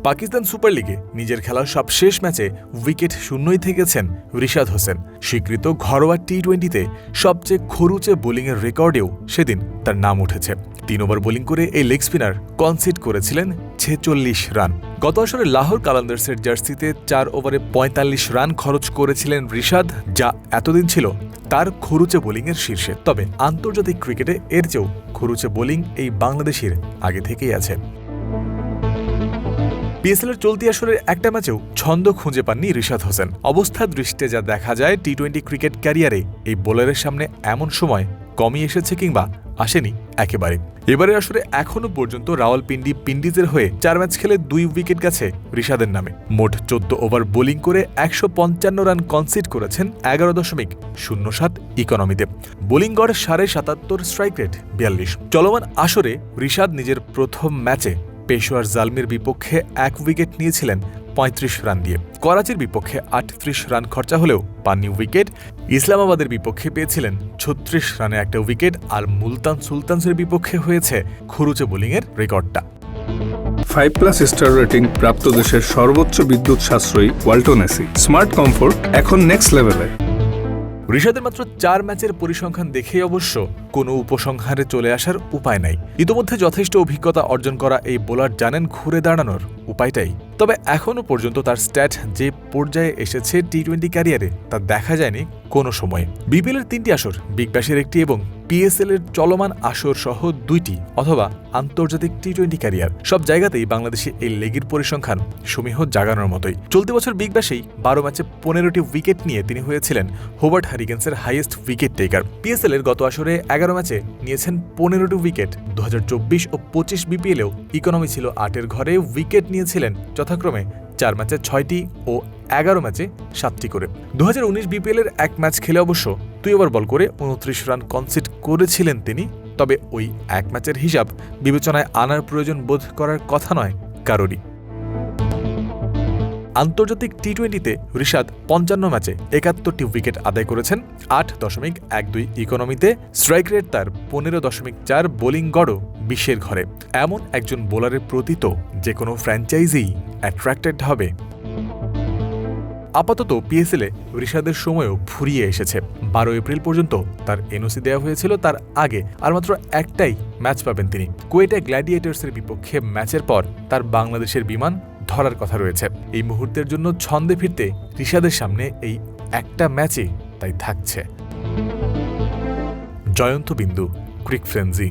Pakistan super লিগে নিজের খেলার সব শেষ ম্যাচে উইকেট শূন্যই থেকেছেন রিশাদ হোসেন। স্বীকৃত ঘরোয়া টি-20তে সবচেয়ে খরুচে বোলিংয়ের রেকর্ডেও সেদিন তার নাম উঠেছে। 3 ওভার বোলিং করে এই লেগ স্পিনার কনসিড করেছিলেন 46 রান। গত আসরে লাহোর কালান্দার্সের জার্সিতে 4 ওভারে 45 রান খরচ করেছিলেন রিশাদ, যা এতদিন ছিল তার খরুচে বোলিংয়ের শীর্ষে। তবে আন্তর্জাতিক ক্রিকেটে এর চেয়েও খরুচে বোলিং এই বাংলাদেশির আগে থেকেই আছে। পিএসএলের চলতি আসরের একটা ম্যাচেও ছন্দ খুঁজে পাননি রিশাদ হোসেন। অবস্থা দৃষ্টে যা দেখা যায়, টি-20 ক্রিকেট ক্যারিয়ারে এই বোলারের সামনে এমন সময় কমই এসেছে কিংবা আসেনি একেবারে। এবারের আসরে এখনও পর্যন্ত রাওয়ালপিন্ডি পিন্ডিজের হয়ে 4 ম্যাচ খেলে 2 উইকেট গেছে রিশাদের নামে। মোট 14 ওভার বোলিং করে 155 রান কনসিড করেছেন 11.07 ইকোনমিতে। বোলিং গড় 77.5, স্ট্রাইক রেট 42। চলমান আসরে রিশাদ নিজের প্রথম ম্যাচে পেশোয়ার জালমির বিপক্ষে 1 উইকেট নিয়েছিলেন 35 রান দিয়ে। করাচির বিপক্ষে 38 রান খরচা হলেও পাননি উইকেট। ইসলামাবাদের বিপক্ষে পেয়েছিলেন 36 রানে একটা উইকেট। আর মুলতান সুলতানসের বিপক্ষে হয়েছে খরুচে বোলিংয়ের রেকর্ডটা। 5+ স্টার রেটিং প্রাপ্ত দেশের সর্বোচ্চ বিদ্যুৎ সাশ্রয়ী ওয়ালটন এসি। স্মার্ট কমফোর্ট এখন নেক্সট লেভেলে। রিশাদের মাত্র 4 ম্যাচের পরিসংখ্যান দেখেই অবশ্য কোনো উপসংহারে চলে আসার উপায় নাই। ইতোমধ্যে যথেষ্ট অভিজ্ঞতা অর্জন করা এই বোলার জানেন ঘুরে দাঁড়ানোর উপায়টাই। তবে এখনও পর্যন্ত তার স্ট্যাট যে পর্যায়ে এসেছে টি-20 ক্যারিয়ারে তা দেখা যায়নি কোনো সময়। বিপিএলের 3টি আসর, বিগ ব্যাশের একটি এবং পিএসএলের চলমান আসর সহ 2টি অথবা আন্তর্জাতিক টি-20 ক্যারিয়ার, সব জায়গাতেই বাংলাদেশে এই লেগের পরিসংখ্যান সমীহ জাগানোর মতোই। চলতি বছর বিগ ব্যাশেই 12 ম্যাচে 15টি উইকেট নিয়ে তিনি হয়েছিলেন হোবার্ট হারিকেন্সের হাইয়েস্ট উইকেট টেকার। পিএসএলের গত আসরে 11 ম্যাচে নিয়েছেন 15টি উইকেট। 2024 ও 25 বিপিএলেও ইকোনমি ছিল 8-এর ঘরে। উইকেট নিয়েছিলেন যথাক্রমে 4 ম্যাচে 6টি ও 11 ম্যাচে 7টি করে। 2019 বিপিএলের 1 ম্যাচ খেলে অবশ্য 2 ওভার বল করে 29 রান কনসিড করেছিলেন তিনি। তবে ওই 1 ম্যাচের হিসাব বিবেচনায় আনার প্রয়োজন বোধ করার কথা নয় কারোরই। আন্তর্জাতিক টি-20তে রিশাদ 55 ম্যাচে 71টি উইকেট আদায় করেছেন 8.12 ইকোনমিতে। স্ট্রাইক রেট তার 15.4, বোলিং গড়ও 20-এর ঘরে। এমন একজন বোলারের প্রতি তো যে কোনো ফ্র্যাঞ্চাইজিই অ্যাট্রাক্টেড হবে। আপাতত পিএসএলে রিশাদের সময়ও ফুরিয়ে এসেছে। 12 এপ্রিল পর্যন্ত তার এনওসি দেওয়া হয়েছিল। তার আগে আর মাত্র একটাই ম্যাচ পাবেন তিনি। কুয়েটা গ্ল্যাডিয়েটর্সের বিপক্ষে ম্যাচের পর তার বাংলাদেশের বিমান ধরার কথা রয়েছে। এই মুহূর্তের জন্য ছন্দে ফিরতে রিশাদের সামনে এই একটা ম্যাচই তাই থাকছে। জয়ন্ত বিন্দু, ক্রিক ফ্রেন্সি।